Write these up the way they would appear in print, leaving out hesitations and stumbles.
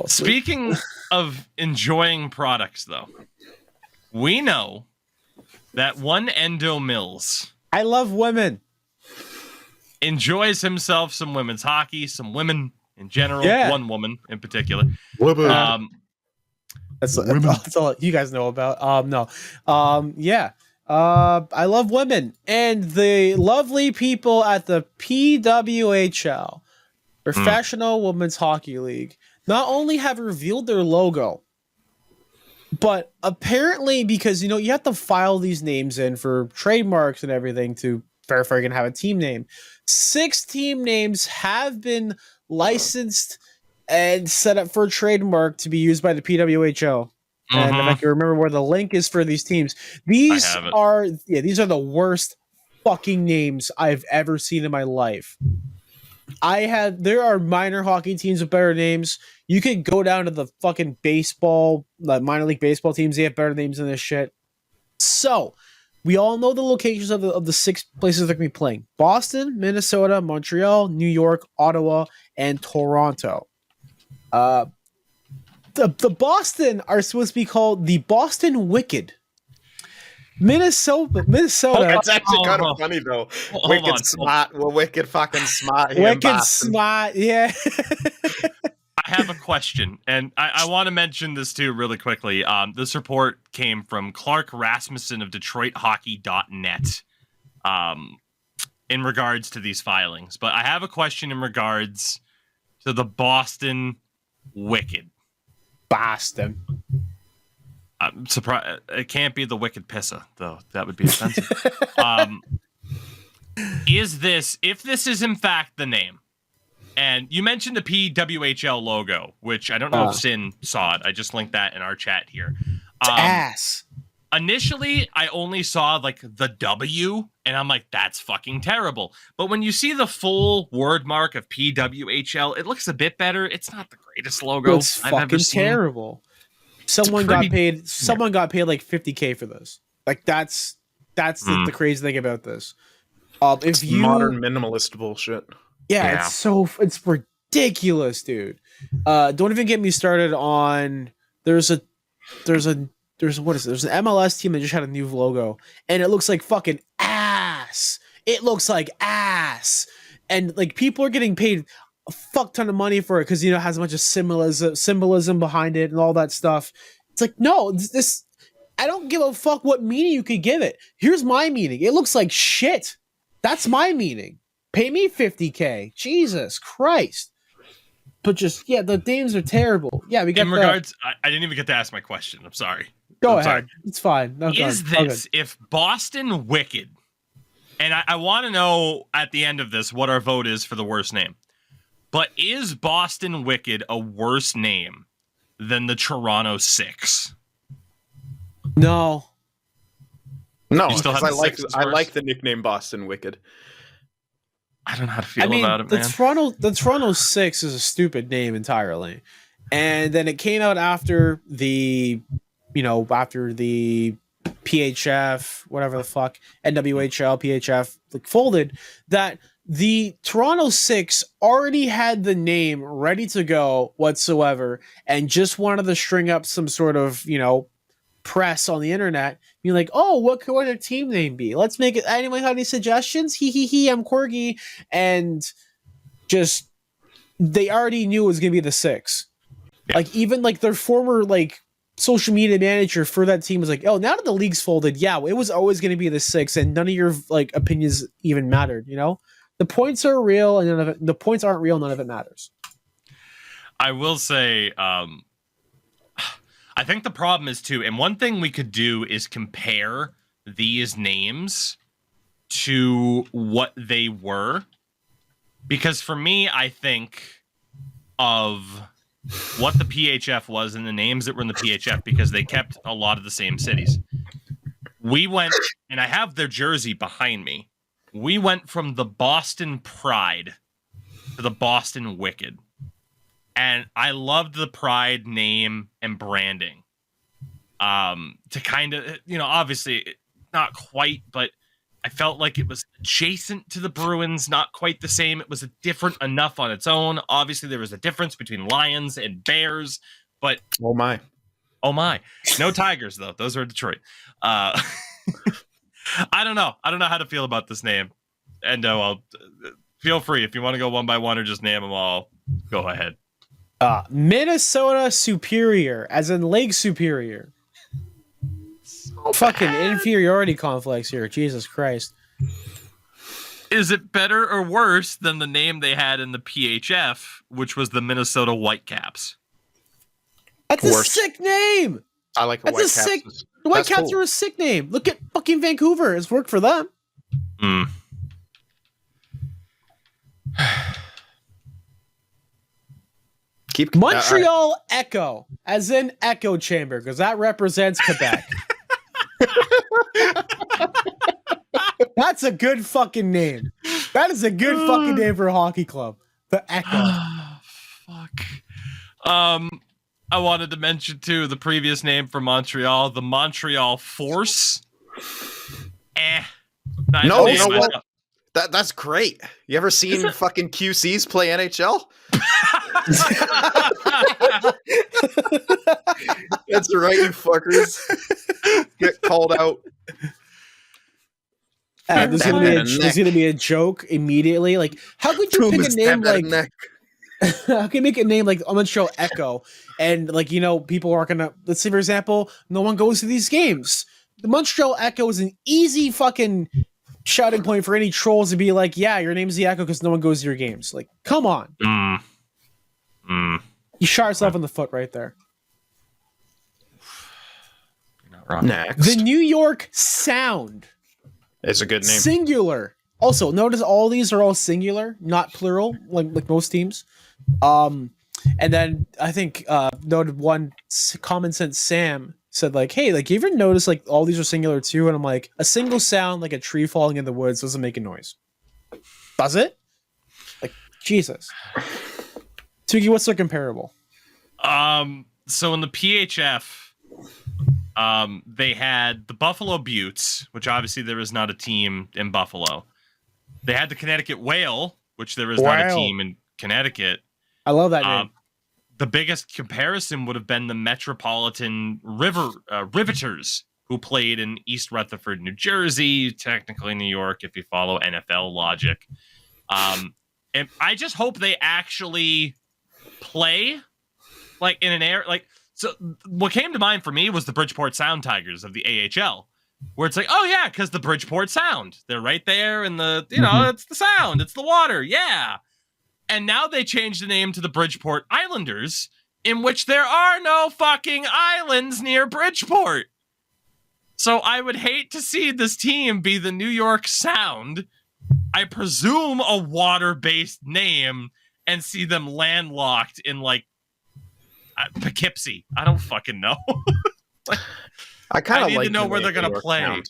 Speaking of enjoying products, though, we know that one Endo Mills, I love women, enjoys himself some women's hockey, some women in general, one woman in particular. Women. That's all you guys know about. I love women, and the lovely people at the PWHL, Professional Women's Hockey League, not only have revealed their logo, but apparently, because you have to file these names in for trademarks and everything to verify you're gonna have a team name. 6 team names have been licensed and set up for a trademark to be used by the PWHL. And if I can remember where the link is for these teams, these are the worst fucking names I've ever seen in my life. There are minor hockey teams with better names. You could go down to the fucking baseball, like minor league baseball teams. They have better names than this shit. So we all know the locations of the 6 places they're going to be playing: Boston, Minnesota, Montreal, New York, Ottawa, and Toronto. The Boston are supposed to be called the Boston Wicked. Minnesota. It's actually kind of funny though. Wicked smart. We're wicked fucking smart here. Wicked smart. Yeah. I have a question, and I want to mention this too really quickly. This report came from Clark Rasmussen of DetroitHockey.net in regards to these filings. But I have a question in regards to the Boston Wicked. Boston. I'm surprised it can't be the Wicked Pissa, though. That would be offensive. If this is in fact the name, and you mentioned the PWHL logo, which I don't know if Sin saw it. I just linked that in our chat here. Ass. Initially, I only saw like the W, and I'm like, that's fucking terrible. But when you see the full word mark of PWHL, it looks a bit better. It's not the greatest logo It's I've ever seen. Terrible. Someone got paid like $50K for this. Like that's the crazy thing about this. It's modern minimalist bullshit. Yeah, it's ridiculous, dude. Don't even get me started on there's an MLS team that just had a new logo, and it looks like fucking ass. It looks like ass, and like people are getting paid a fuck ton of money for it because it has a bunch of symbolism behind it and all that stuff. It's like, no, this I don't give a fuck what meaning you could give it. Here's my meaning. It looks like shit. That's my meaning. Pay me $50K. Jesus Christ. But the names are terrible. Yeah, we got in regards. I didn't even get to ask my question. I'm sorry. Go ahead. Sorry. It's fine. No, if Boston Wicked, and I want to know at the end of this what our vote is for the worst name, but is Boston Wicked a worse name than the Toronto 6? No. Because I like the nickname Boston Wicked. I don't know how to feel about it, man. The Toronto 6 is a stupid name entirely. And then it came out after the PHF, whatever the fuck, NWHL, PHF, folded, that the Toronto 6 already had the name ready to go whatsoever and just wanted to string up some sort of, press on the internet, being like, oh, what could their team name be? Let's make it. Anyone have any suggestions? I'm Corgi. And just, they already knew it was going to be the 6. Yeah. Like, even like their former social media manager for that team was like, oh, now that the league's folded, yeah, it was always going to be the 6, and none of your opinions even mattered. The points are real, and the points aren't real. None of it matters. I will say, I think the problem is too, and one thing we could do is compare these names to what they were, because for me, I think of what the PHF was and the names that were in the PHF, because they kept a lot of the same cities. We went, and I have their jersey behind me. We went from the Boston Pride to the Boston Wicked. And I loved the Pride name and branding. To kind of, obviously not quite, but I felt like it was adjacent to the Bruins, not quite the same. It was different enough on its own. Obviously, there was a difference between Lions and Bears, but oh my, no Tigers though. Those are Detroit. I don't know. I don't know how to feel about this name. Endo, I'll feel free if you want to go one by one or just name them all. Go ahead. Minnesota Superior, as in Lake Superior. Fucking inferiority complex here. Jesus Christ. Is it better or worse than the name they had in the PHF, which was the Minnesota Whitecaps? That's a sick name. I like the Whitecaps. The Whitecaps are a sick name. Look at fucking Vancouver. It's worked for them. Keep Montreal Echo, as in echo chamber, because that represents Quebec. That's a good fucking name. That is a good fucking name for a hockey club. The Echo. Fuck. I wanted to mention too the previous name for Montreal, the Montreal Force. No, you know what? That's great. You ever seen fucking QCs play NHL? That's right, you fuckers. Get called out. There's gonna be a joke immediately. Like, how could you pick a name like? How can you make a name like Montreal Echo? And like, you know, people are gonna, let's say for example, no one goes to these games. The Montreal Echo is an easy fucking shouting point for any trolls to be like, yeah, your name's the Echo because no one goes to your games. Like, come on. You shot yourself in the foot right there. You're not wrong. Next. The New York Sound. It's a good name. Singular. Also, notice all these are all singular, not plural, like most teams. And then I think noted one common sense Sam said like, hey, like, you ever notice like all these are singular too? And I'm like, a single sound like a tree falling in the woods doesn't make a noise. Does it? Like, Jesus. Tuki, what's their comparable? So in the PHF, they had the Buffalo Buttes, which obviously there is not a team in Buffalo. They had the Connecticut Whale, which there is not a team in Connecticut. I love that name. The biggest comparison would have been the Metropolitan Riveters, who played in East Rutherford, New Jersey, technically New York, if you follow NFL logic. And I just hope they actually play like in an air like. So what came to mind for me was the Bridgeport Sound Tigers of the AHL, where it's like, oh yeah, because the Bridgeport Sound, they're right there in the, you know, it's the sound, it's the water, yeah. And now they changed the name to the Bridgeport Islanders, in which there are no fucking islands near Bridgeport. So I would hate to see this team be the New York Sound, I presume a water-based name, and see them landlocked in like Poughkeepsie. I don't fucking know. Like, I need to know where they're gonna play.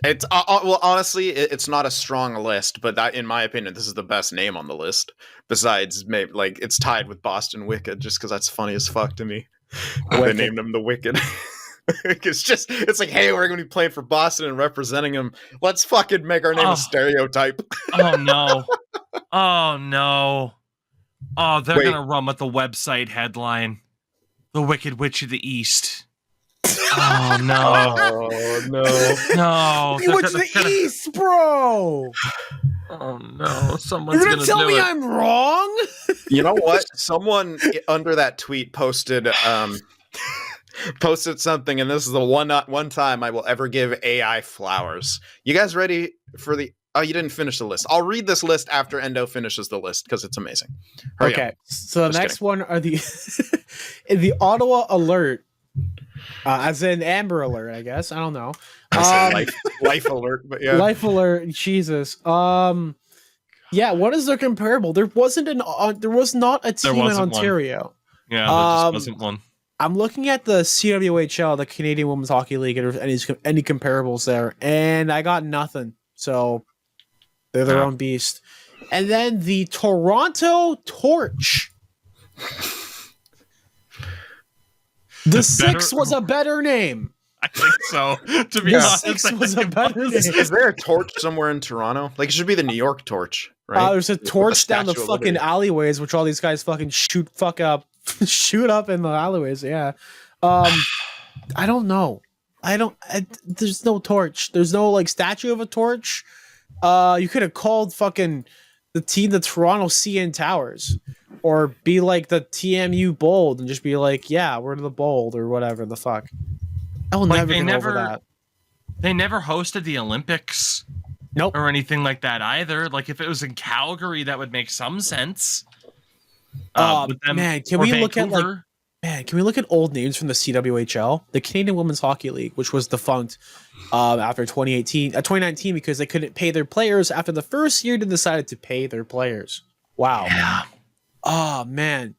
It's well, honestly, it's not a strong list, but that, in my opinion, this is the best name on the list. Besides, maybe like it's tied with Boston Wicked, just because that's funny as fuck to me. They named them the Wicked. It's like, hey, we're gonna be playing for Boston and representing them. Let's fucking make our name a stereotype. Oh no! Oh no! Oh, they're gonna run with the website headline, "The Wicked Witch of the East." Oh no! Oh no! No! Hey, what's the East, bro? Oh no! Someone's You're gonna tell me I'm wrong? You know what? Someone under that tweet posted something, and this is the one time I will ever give AI flowers. You guys ready for the? Oh, you didn't finish the list. I'll read this list after Endo finishes the list because it's amazing. Hurry okay, up. so the next one are the the Ottawa Alert, as in Amber Alert, I guess. I don't know. Life Alert, but yeah, Life Alert. Jesus. Yeah. What is their comparable? There was not a team in Ontario. One. Yeah, there just wasn't one. I'm looking at the CWHL, the Canadian Women's Hockey League, and there's any comparables there, and I got nothing. So they're their own beast. And then the Toronto Torch. The Six was a better name. I think so. To be The honest, Six I was think a it better was. name. Is there a torch somewhere in Toronto? Like, it should be the New York torch, right? There's a With the torch down the Statue of fucking Liberty. alleyways, which all these guys fucking shoot up in the alleyways. Yeah. I don't know. There's no torch. There's no like statue of a torch. You could have called fucking the team the Toronto CN Towers, or be like the TMU Bold and just be like, yeah, we're the Bold or whatever the fuck. I will Like, never get over that. They never hosted the Olympics. Nope. Or anything like that either. Like, if it was in Calgary, that would make some sense. With them, Man, can or we look at Vancouver. can we look at old names from the CWHL, the Canadian Women's Hockey League, which was defunct after 2019 because they couldn't pay their players after the first year they decided to pay their players. Wow. Yeah. Oh man.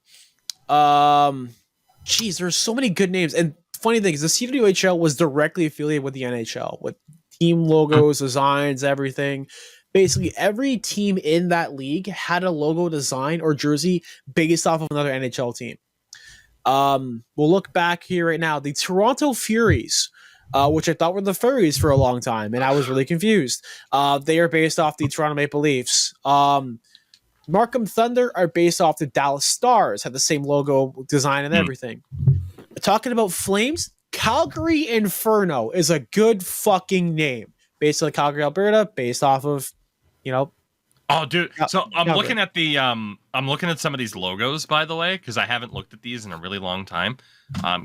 Geez, there's so many good names. And funny thing is the CWHL was directly affiliated with the NHL with team logos, designs, everything. Basically, every team in that league had a logo design or jersey based off of another NHL team. We'll look back here right now. The Toronto Furies, which I thought were the Furries for a long time, and I was really confused. They are based off the Toronto Maple Leafs. Markham Thunder are based off the Dallas Stars, have the same logo design and everything. Talking about Flames, Calgary Inferno is a good fucking name. Based on Calgary, Alberta, based off of, Oh, dude. So I'm Calgary. looking at I'm looking at some of these logos, by the way, because I haven't looked at these in a really long time.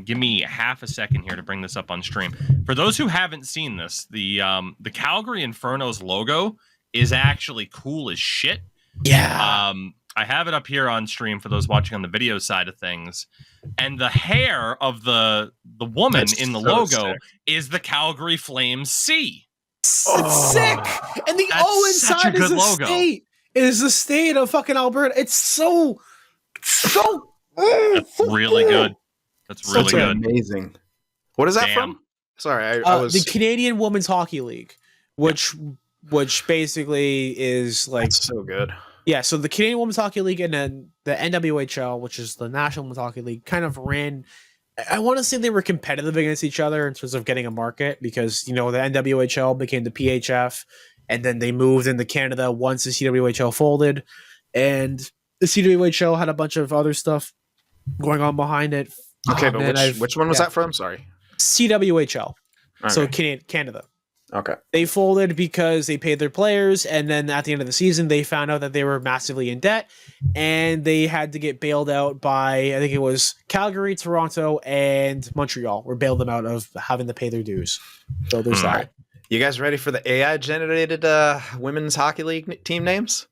Give me half a second here to bring this up on stream. For those who haven't seen this, the Calgary Inferno's logo is actually cool as shit. Yeah. I have it up here on stream for those watching on the video side of things. And the hair of the woman That's in the so logo sick. is the Calgary Flames C. It's sick. And the That's O such a inside is good the logo. state. It is the state of fucking Alberta. It's so That's really good. That's really That's good. amazing. What is that Damn. from? Sorry, I was the Canadian Women's Hockey League, which basically is like that's so good. yeah. So the Canadian Women's Hockey League and then the NWHL, which is the National Women's Hockey League, kind of ran. I want to say they were competitive against each other in terms of getting a market because the NWHL became the PHF, and then they moved into Canada once the CWHL folded, and the CWHL had a bunch of other stuff going on behind it. Okay, Oh, but man, which one was yeah. that from? Sorry. CWHL. So Okay. Canada. Okay. They folded because they paid their players, and then at the end of the season, they found out that they were massively in debt, and they had to get bailed out by, I think it was Calgary, Toronto, and Montreal, were bailed them out of having to pay their dues. So there's All that. right. You guys ready for the AI generated women's hockey league team names?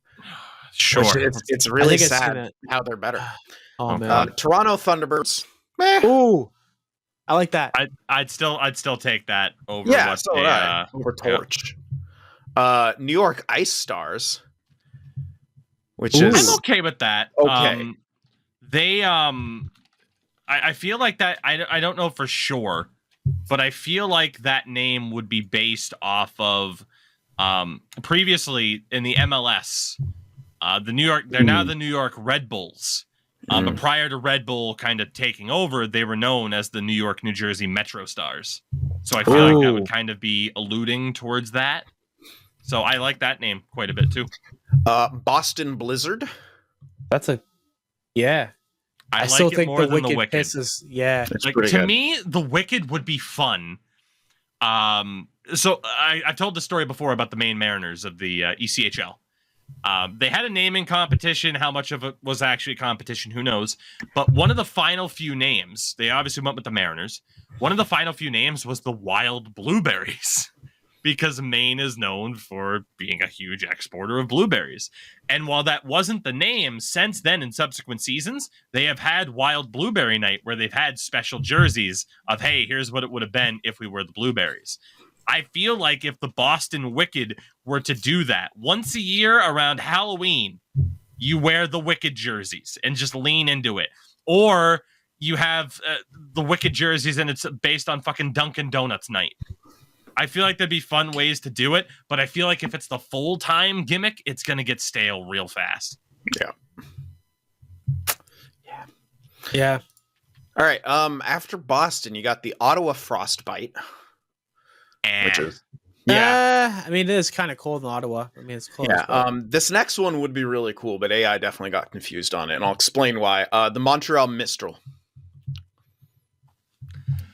Sure. It's really it's sad gonna- how they're better. Oh man. Toronto Thunderbirds. Meh. Ooh, I like that. I'd still take that over Yeah, what so they, would I. Over Torch. New York Ice Stars, which Ooh. is I'm okay with that. Okay. I feel like that. I don't know for sure, but I feel like that name would be based off of previously in the MLS. The New York, they're now the New York Red Bulls. But prior to Red Bull kind of taking over, they were known as the New York, New Jersey Metro Stars. So I feel like that would kind of be alluding towards that. So I like that name quite a bit too. Boston Blizzard. That's a yeah. I like still it think more than the Wicked. pisses. Yeah. It's Like, pretty to good. me, the Wicked would be fun. So I told the story before about the Maine Mariners of the ECHL. They had a naming competition. How much of it was actually a competition, who knows? But one of the final few names, they obviously went with the Mariners. One of the final few names was the Wild Blueberries, because Maine is known for being a huge exporter of blueberries. And while that wasn't the name, since then in subsequent seasons, they have had Wild Blueberry Night, where they've had special jerseys of, hey, here's what it would have been if we were the Blueberries. I feel like if the Boston Wicked were to do that once a year around Halloween, you wear the Wicked jerseys and just lean into it. Or you have the Wicked jerseys and it's based on fucking Dunkin' Donuts night. I feel like there'd be fun ways to do it, but I feel like if it's the full-time gimmick, it's going to get stale real fast. Yeah. Yeah. All right. After Boston, you got the Ottawa Frostbite, which is I mean, it is kind of cold in Ottawa. I mean, it's close. yeah. But... This next one would be really cool, but AI definitely got confused on it, and I'll explain why. The Montreal Mistral.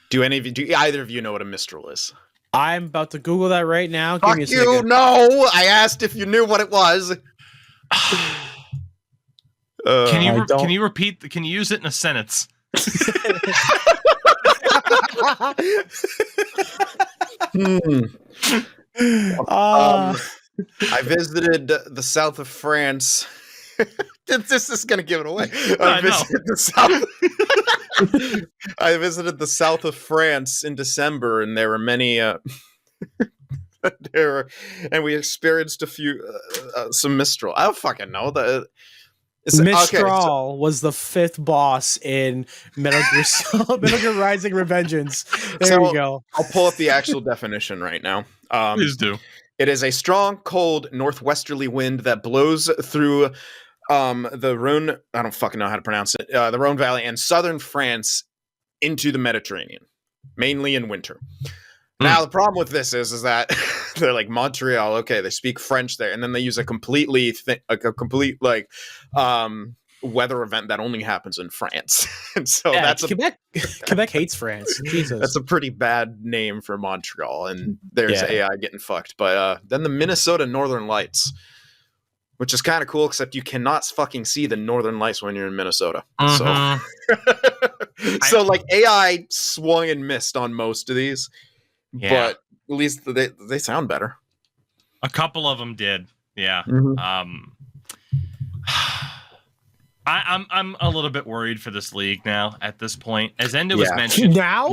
Do either of you know what a Mistral is? I'm about to Google that right now. Fuck Give me a you! second. No, I asked if you knew what it was. Can you repeat? Can you use it in a sentence? I visited the south of France. This is gonna give it away. I visited the south of France in December, and there were many. And we experienced a few some Mistral. I don't fucking know the. Mistral was the 5th boss in Metal Gear Rising: Revengeance. There you go. I'll pull up the actual definition right now. Please do. It is a strong, cold, northwesterly wind that blows through the Rhone. I don't fucking know how to pronounce it. The Rhone Valley and southern France into the Mediterranean, mainly in winter. Now the problem with this is that they're like Montreal. Okay, they speak French there, and then they use a complete weather event that only happens in France. And so that's Quebec hates France. Jesus, that's a pretty bad name for Montreal, and there's AI getting fucked. But then the Minnesota Northern Lights, which is kind of cool, except you cannot fucking see the Northern Lights when you're in Minnesota. So like AI swung and missed on most of these. Yeah. But at least they sound better. A couple of them did. Yeah. Mm-hmm. I'm a little bit worried for this league now at this point. As Enda was mentioned. Now?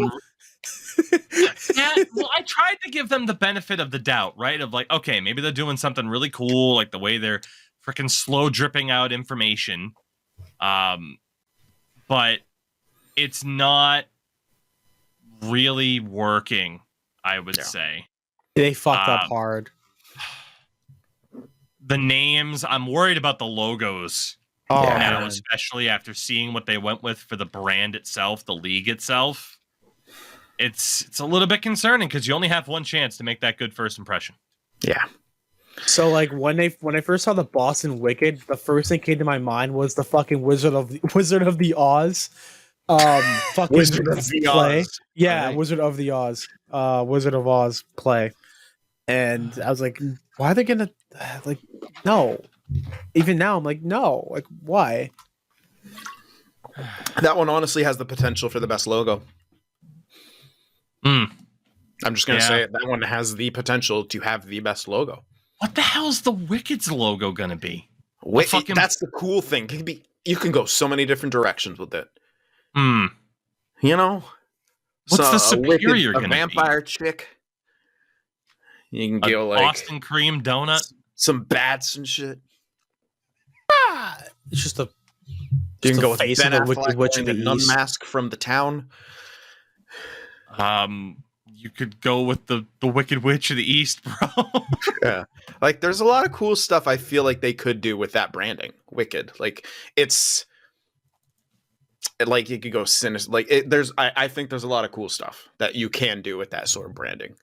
Yeah, well, I tried to give them the benefit of the doubt, right? Of like, okay, maybe they're doing something really cool, like the way they're freaking slow dripping out information. But it's not really working, I would say. They fucked up hard. The names, I'm worried about the logos now, especially after seeing what they went with for the brand itself, the league itself. It's a little bit concerning because you only have one chance to make that good first impression. Yeah. So like when I first saw the Boston Wicked, the first thing came to my mind was the fucking Wizard of the Oz. Fucking Wizard of the play. Oz. Yeah, Wizard of the Oz. Wizard of Oz play. And I was like, why are they gonna like no? Even now I'm like, no, like why? That one honestly has the potential for the best logo. I'm just gonna say it. That one has the potential to have the best logo. What the hell is the Wicked's logo gonna be? That's the cool thing. You can go so many different directions with it. You know, what's the superior gonna be? A vampire chick. You can go like Boston cream donut, some bats and shit. It's just a. You can go with face Ben of the Affleck Witch of the wearing a nun East. mask from the town. You could go with the Wicked Witch of the East, bro. Yeah, like there's a lot of cool stuff I feel like they could do with that branding. Wicked, like it's like you could go sinister. Like I think there's a lot of cool stuff that you can do with that sort of branding.